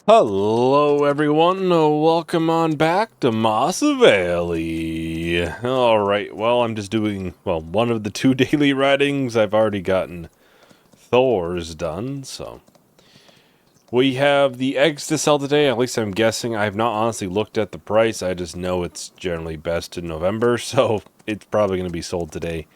Hello everyone, welcome on back to Mossa Valley. Alright, well I'm just doing, one of the two daily writings. I've already gotten Thor's done, so. We have the eggs to sell today, at least I'm guessing. I have not honestly looked at the price, I just know it's generally best in November, so it's probably going to be sold today.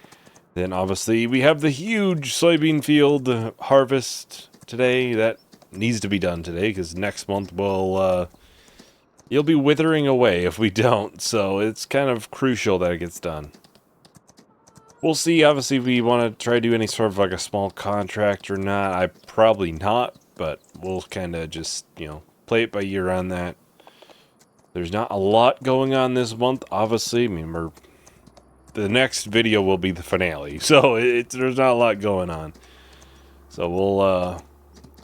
Then obviously we have the huge soybean field harvest today. That needs to be done today because next month you'll be withering away if we don't, so it's kind of crucial that it gets done. We'll see, obviously, if we want to try to do any sort of like a small contract or not. I probably not, but we'll kind of just, play it by ear on that. There's not a lot going on this month, obviously. I mean, the next video will be the finale, so there's not a lot going on. So we'll,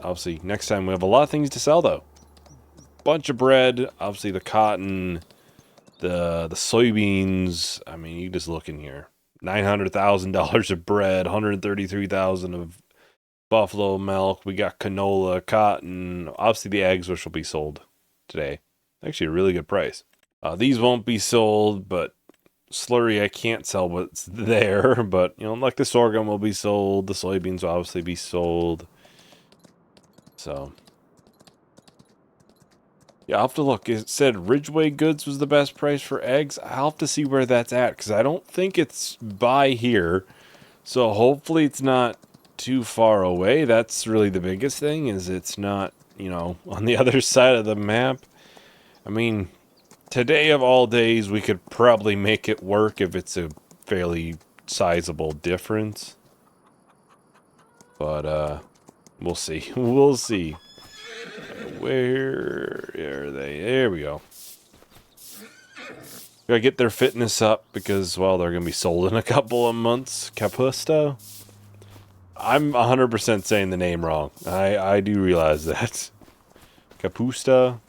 obviously, next time we have a lot of things to sell, though. Bunch of bread, obviously the cotton, the soybeans. I mean, you just look in here. $900,000 of bread, $133,000 of buffalo milk. We got canola, cotton, obviously the eggs, which will be sold today. Actually, a really good price. These won't be sold, but slurry I can't sell what's there. But, like the sorghum will be sold. The soybeans will obviously be sold. So, yeah, I'll have to look. It said Ridgeway Goods was the best price for eggs. I'll have to see where that's at, because I don't think it's by here. So hopefully it's not too far away. That's really the biggest thing, is it's not, on the other side of the map. I mean, today of all days, we could probably make it work if it's a fairly sizable difference. But, we'll see. We'll see. Where are they? There we go. Gotta get their fitness up because, well, they're gonna be sold in a couple of months. Capusta? I'm 100% saying the name wrong. I do realize that. Capusta?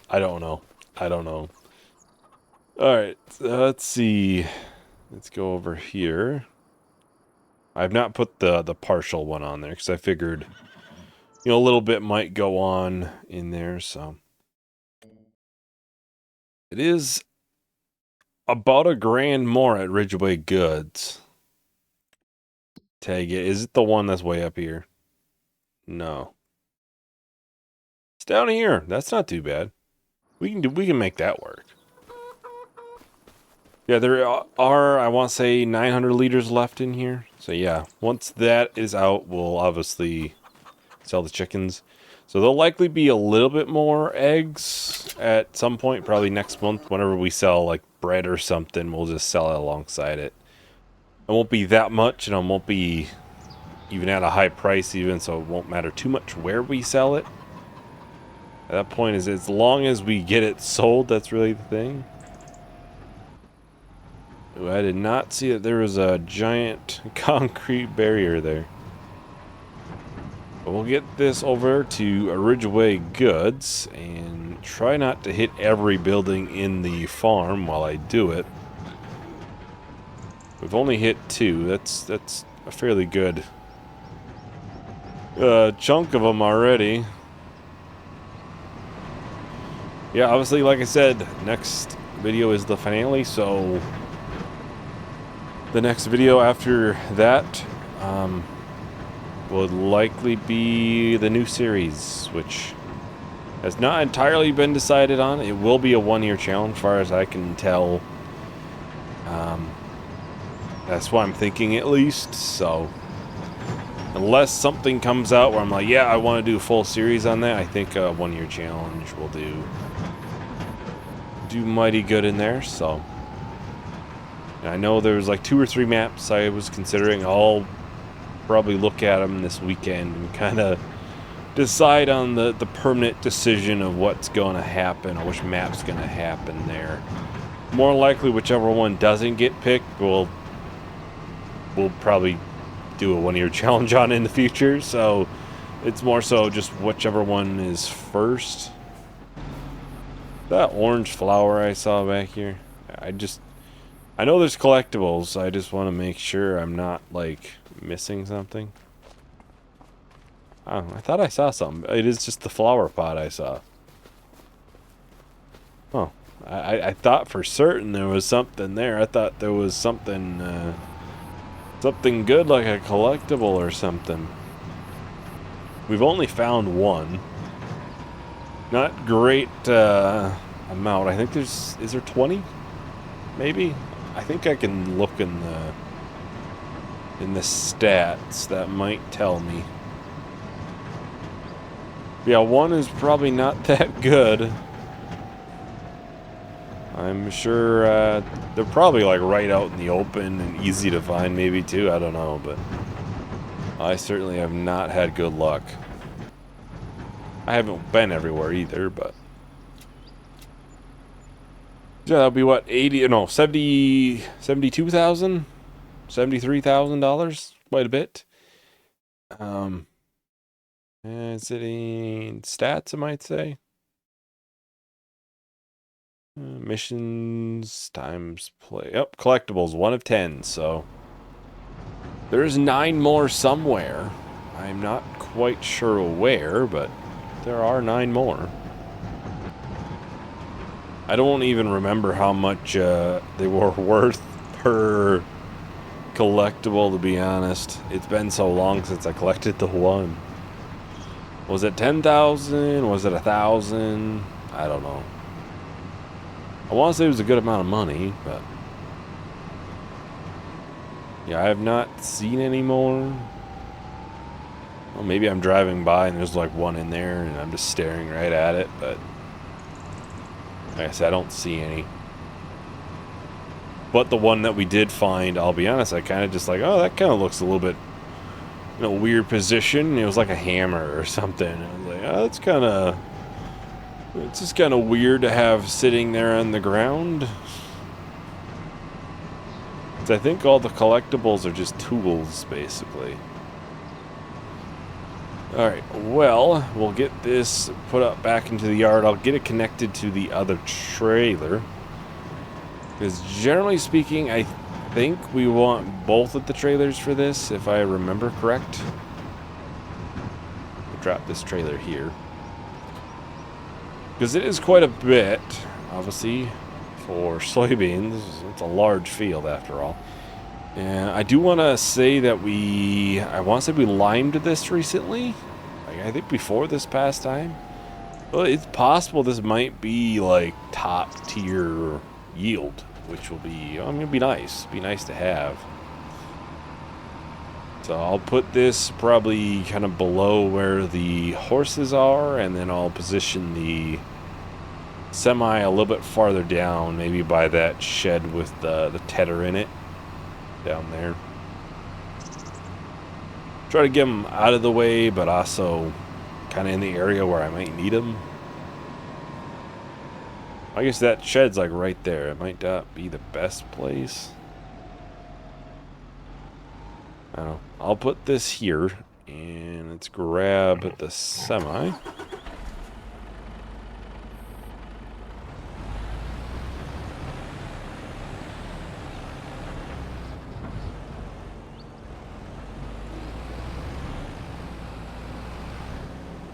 I don't know. Alright, let's see. Let's go over here. I've not put the partial one on there because I figured, a little bit might go on in there, so. It is about $1,000 more at Ridgeway Goods. Tag it. Is it the one that's way up here? No. It's down here. That's not too bad. We can make that work. Yeah, there are, I want to say, 900 liters left in here. So yeah, once that is out, we'll obviously sell the chickens. So there'll likely be a little bit more eggs at some point, probably next month. Whenever we sell like bread or something, we'll just sell it alongside it. It won't be that much, and it won't be even at a high price even, so it won't matter too much where we sell it. At that point, is as long as we get it sold, that's really the thing. Ooh, I did not see that there was a giant concrete barrier there. But we'll get this over to Ridgeway Goods and try not to hit every building in the farm while I do it. We've only hit 2. That's a fairly good chunk of them already. Yeah, obviously, like I said, next video is the finale, so the next video after that would likely be the new series, which has not entirely been decided on. It will be a 1-year challenge, as far as I can tell. That's what I'm thinking, at least. So, unless something comes out where I'm like, yeah, I want to do a full series on that, I think a 1-year challenge will do mighty good in there. So, I know there was like 2 or 3 maps I was considering. I'll probably look at them this weekend and kind of decide on the permanent decision of what's going to happen, or which map's going to happen there. More likely, whichever one doesn't get picked, we'll probably do a 1-year challenge on in the future. So it's more so just whichever one is first. That orange flower I saw back here, I know there's collectibles. I just want to make sure I'm not like missing something. Oh, I thought I saw something. It is just the flower pot I saw. Oh, I thought for certain there was something there. I thought there was something, something good like a collectible or something. We've only found one. Not great, amount. I think is there 20? Maybe? I think I can look in the stats. That might tell me. Yeah, one is probably not that good. I'm sure they're probably like right out in the open and easy to find maybe too. I don't know, but I certainly have not had good luck. I haven't been everywhere either, but yeah, that'll be what, 80, no, 70, 72,000, $73,000, quite a bit. Is it in stats, I might say? Missions times play. Yep, collectibles, 1 of 10, so there's 9 more somewhere. I'm not quite sure where, but there are 9 more. I don't even remember how much they were worth per collectible, to be honest. It's been so long since I collected the one. Was it 10,000? Was it 1,000? I don't know. I want to say it was a good amount of money, but yeah, I have not seen any more. Well, maybe I'm driving by and there's like one in there and I'm just staring right at it, but like I said, I don't see any. But the one that we did find, I'll be honest, I kind of just like, oh, that kind of looks a little bit in a weird position. It was like a hammer or something. I was like, oh, that's kind of, it's just kind of weird to have sitting there on the ground. I think all the collectibles are just tools, basically. Alright, well, we'll get this put up back into the yard. I'll get it connected to the other trailer. Because generally speaking, I think we want both of the trailers for this, if I remember correct. We'll drop this trailer here. Because it is quite a bit, obviously, for soybeans. It's a large field, after all. And I do want to say that I want to say we limed this recently. Like, I think before this past time. Well, it's possible this might be, like, top tier yield, which will be, I mean, it'll be nice. Be nice to have. So I'll put this probably kind of below where the horses are, and then I'll position the semi a little bit farther down, maybe by that shed with the tedder in it, down there. Try to get them out of the way, but also kind of in the area where I might need them. I guess that shed's like right there. It might not be the best place. I don't know. I'll put this here, and let's grab the semi.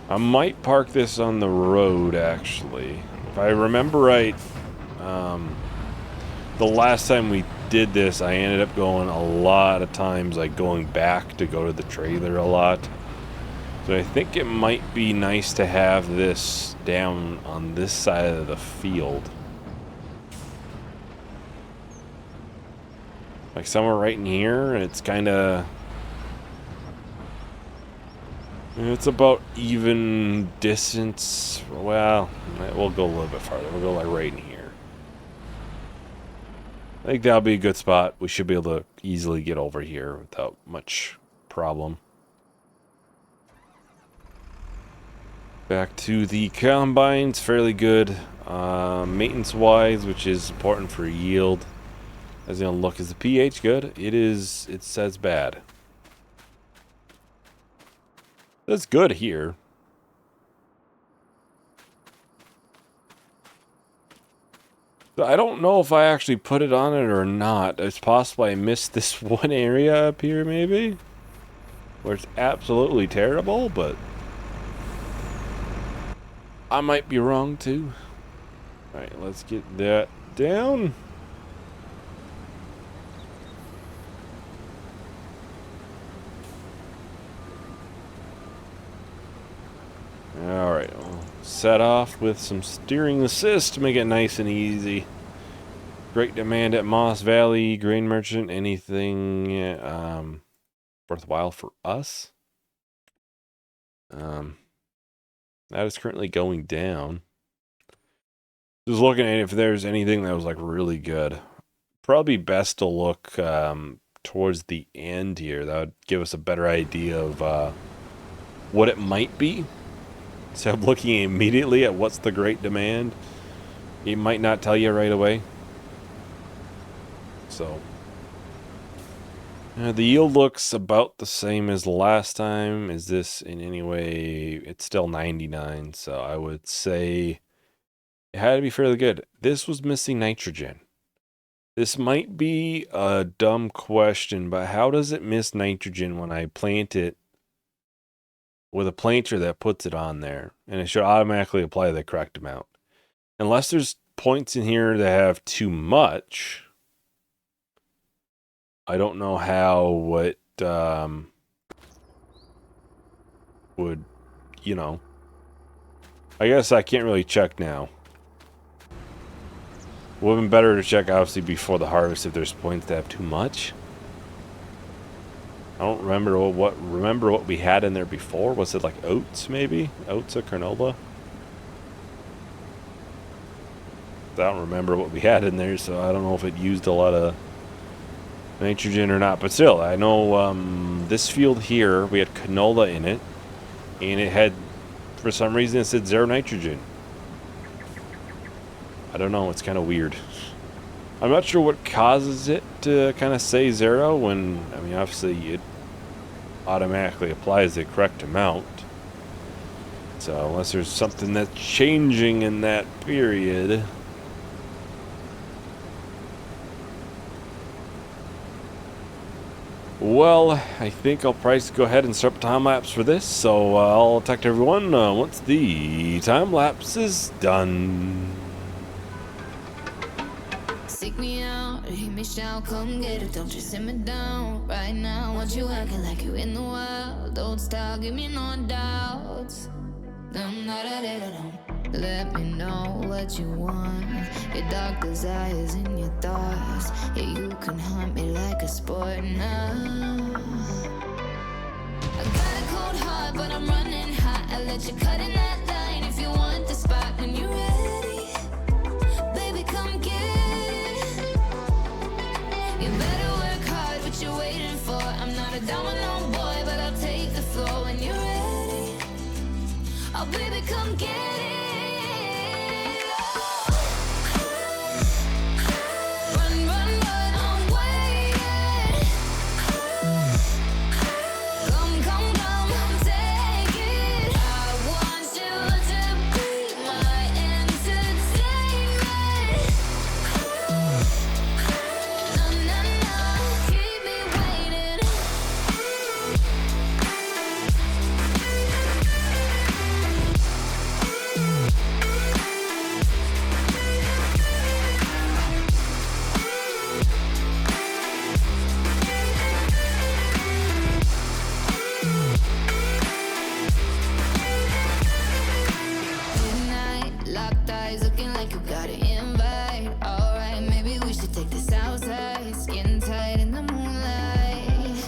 I might park this on the road, actually. If I remember right, the last time we did this, I ended up going a lot of times, like going back to go to the trailer a lot. So I think it might be nice to have this down on this side of the field. Like somewhere right in here, and it's kind of... It's about even distance. Well, we'll go a little bit farther. We'll go like right in here. I think that'll be a good spot. We should be able to easily get over here without much problem. Back to the combines. Fairly good maintenance-wise, which is important for yield. As gonna look, is the pH good? It is. It says bad. That's good here. I don't know if I actually put it on it or not. It's possible I missed this one area up here, maybe? where it's absolutely terrible, but I might be wrong too. Alright, let's get that down. Alright, we'll set off with some steering assist to make it nice and easy. Great demand at Moss Valley, grain merchant, anything worthwhile for us? That is currently going down. Just looking at if there's anything that was like really good. Probably best to look towards the end here. That would give us a better idea of what it might be. So I'm looking immediately at what's the great demand. It might not tell you right away. So the yield looks about the same as last time. Is this in any way? It's still 99, so I would say it had to be fairly good. This was missing nitrogen. This might be a dumb question, but how does it miss nitrogen when I plant it with a planter that puts it on there? And it should automatically apply the correct amount. Unless there's points in here that have too much, I don't know how it would, you know. I guess I can't really check now. Would have been better to check, obviously, before the harvest if there's points that have too much. I don't remember what we had in there before. Was it like oats, maybe? Oats or canola? I don't remember what we had in there, so I don't know if it used a lot of nitrogen or not. But still, I know this field here, we had canola in it, and it had, for some reason, it said 0 nitrogen. I don't know, it's kind of weird. I'm not sure what causes it to kind of say 0 when, I mean, obviously it automatically applies the correct amount. So unless there's something that's changing in that period. Well, I think I'll probably go ahead and start time lapse for this. So I'll talk to everyone once the time lapse is done. Seek me out, hear me shout, come get it, don't you sit me down. Right now, want you acting like you in the wild. Don't stop, give me no doubts. Let me know what you want. Your dark desires and your thoughts. Yeah, you can hunt me like a sport now. I got a cold heart, but I'm running hot. I let you cut in that line if you want the spot when you're ready. Baby, come get it. You better work hard, what you waiting for? I'm not a domino boy, but I'll take the floor when you're ready. Oh, baby, come get it. Run, run, run, I'm waiting. Come, come, come, take it. I want you to be my entertainment. No, no, no, keep me waiting. Midnight, locked eyes, looking like you got an invite. Alright, maybe we should take this outside. Skin tight in the moonlight.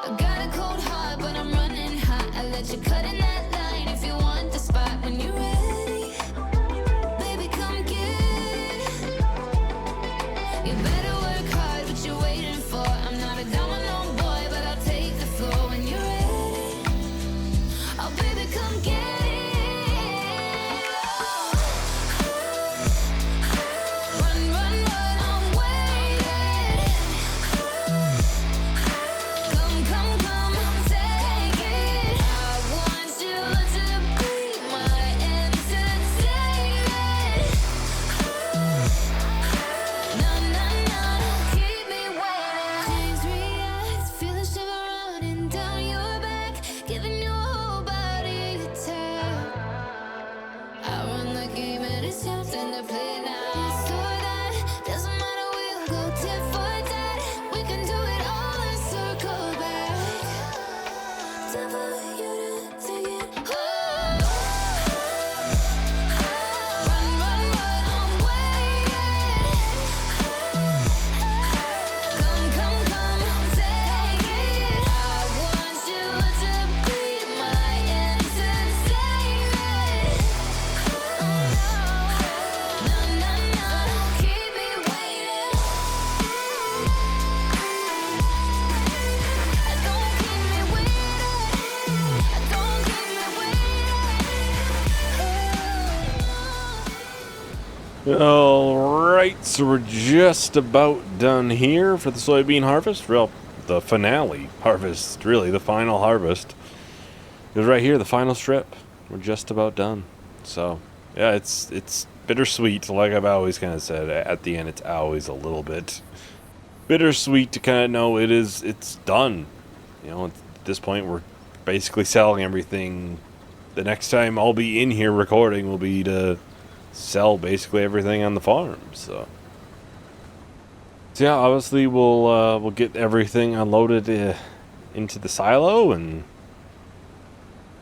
I got a cold heart, but I'm running hot. I let you cut in that line if you want the spot when you're ready. Baby, come get it. You better work hard, what you waiting for? I'm not a domino boy, but I'll take the floor when you're ready. Oh, baby, come get it. Alright, so we're just about done here for the soybean harvest. Well, the finale harvest, really, the final harvest. Is right here, the final strip. We're just about done. So, yeah, it's bittersweet, like I've always kind of said. At the end, it's always a little bit bittersweet to kind of know it's done. You know, at this point, we're basically selling everything. The next time I'll be in here recording will be to sell basically everything on the farm. So yeah, obviously we'll get everything unloaded into the silo, and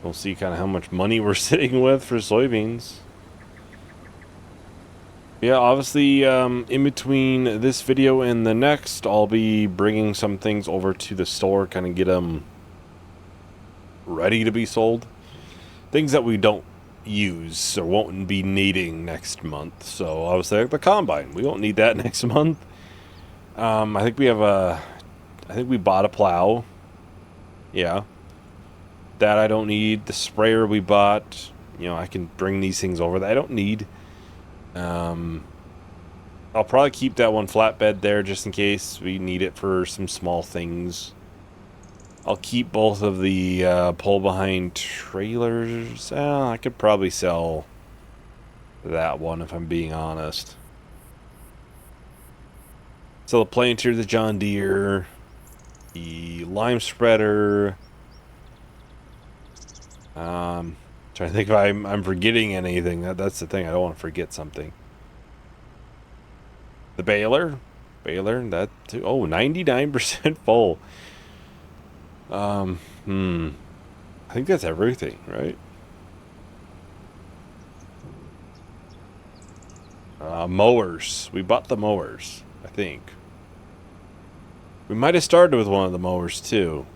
we'll see kind of how much money we're sitting with for soybeans. Yeah, obviously in between this video and the next, I'll be bringing some things over to the store, kind of get them ready to be sold. Things that we don't use or won't be needing next month. So obviously like the combine, we won't need that next month. I think we bought a plow. Yeah. That I don't need. The sprayer we bought, you know, I can bring these things over that I don't need. I'll probably keep that one flatbed there just in case we need it for some small things. I'll keep both of the pull-behind trailers. I could probably sell that one if I'm being honest. So the planter, the John Deere, the lime spreader. Trying to think if I'm forgetting anything. That's the thing. I don't want to forget something. The baler, that too. Oh, 99% full. I think that's everything, right? Mowers. We bought the mowers, I think. We might have started with one of the mowers too.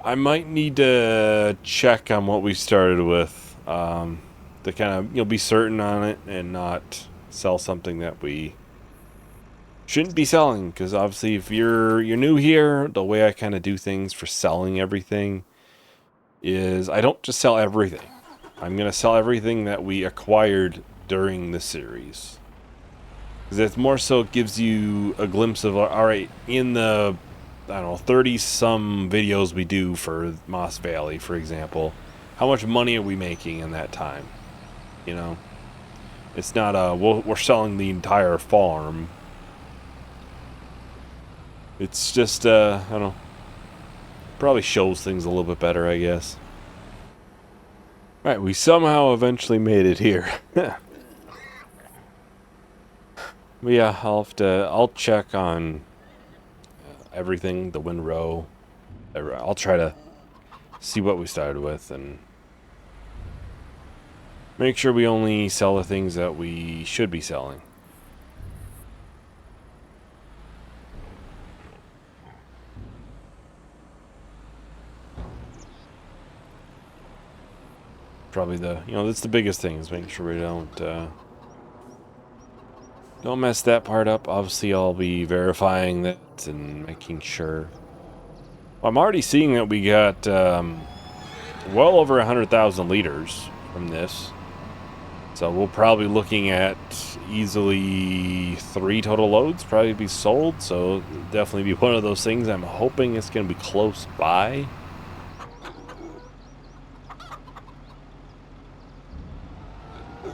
I might need to check on what we started with, to kind of be certain on it and not sell something that we shouldn't be selling. Because obviously, if you're new here, the way I kind of do things for selling everything is I don't just sell everything. I'm gonna sell everything that we acquired during the series. Because it more so gives you a glimpse of, all right, in the, I don't know, 30-some videos we do for Moss Valley, for example, how much money are we making in that time? You know? It's not, we're selling the entire farm. It's just, I don't know, probably shows things a little bit better, I guess. Alright, we somehow eventually made it here. But yeah, I'll check on everything, the windrow. I'll try to see what we started with and make sure we only sell the things that we should be selling. Probably that's the biggest thing, is making sure we don't mess that part up. Obviously, I'll be verifying that and making sure. Well, I'm already seeing that we got well over 100,000 liters from this. So we'll probably looking at easily 3 total loads probably be sold. So definitely be one of those things. I'm hoping it's going to be close by.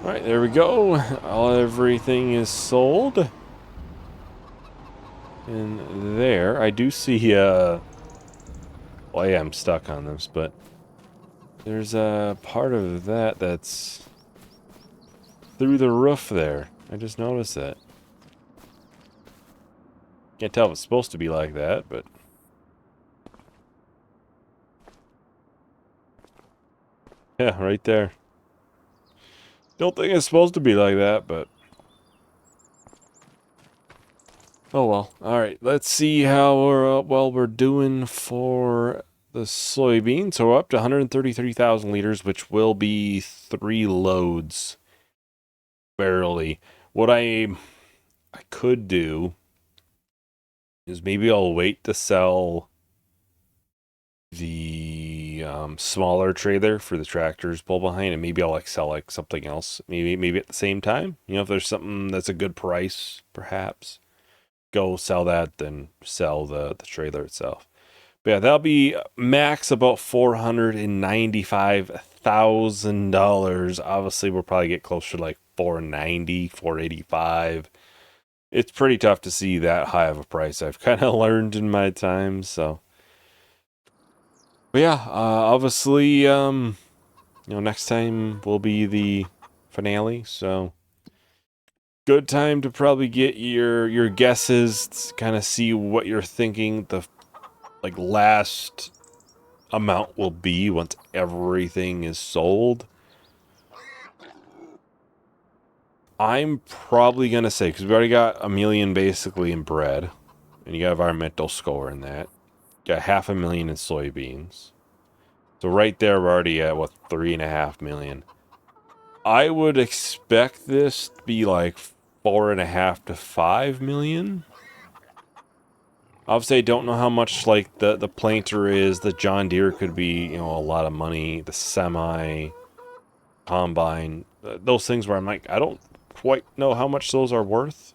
Alright, there we go. Everything is sold. And there, I do see, well, yeah, I'm stuck on this, but there's a part of that that's through the roof there. I just noticed that. Can't tell if it's supposed to be like that, but... yeah, right there. Don't think it's supposed to be like that, but... oh well. Alright, let's see how we're doing for the soybeans. So we're up to 133,000 liters, which will be 3 loads. Barely. What I could do is maybe I'll wait to sell the the smaller trailer for the tractors pull behind, and maybe I'll like sell like something else. Maybe at the same time. You know, if there's something that's a good price, perhaps go sell that, then sell the trailer itself. But yeah, that'll be max about $495,000. Obviously, we'll probably get closer to like 490, 485. It's pretty tough to see that high of a price. I've kind of learned in my time, so. But yeah, obviously, next time will be the finale, so good time to probably get your guesses, kind of see what you're thinking the like last amount will be once everything is sold. I'm probably gonna say, because we already got a million basically in bread, and you got environmental score in that. Got 500,000 in soybeans. So right there, we're already at what, 3.5 million. I would expect this to be like 4.5 to 5 million. Obviously, I don't know how much like the planter is. The John Deere could be, a lot of money. The semi, combine, those things where I'm like, I don't quite know how much those are worth.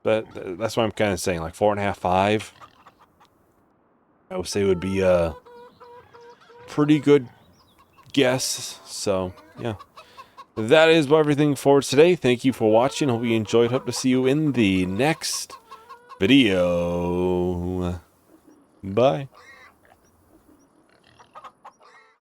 But that's why I'm kind of saying like 4.5, 5. I would say would be a pretty good guess. So yeah, that is everything for today. Thank you for watching. Hope you enjoyed. Hope to see you in the next video. Bye.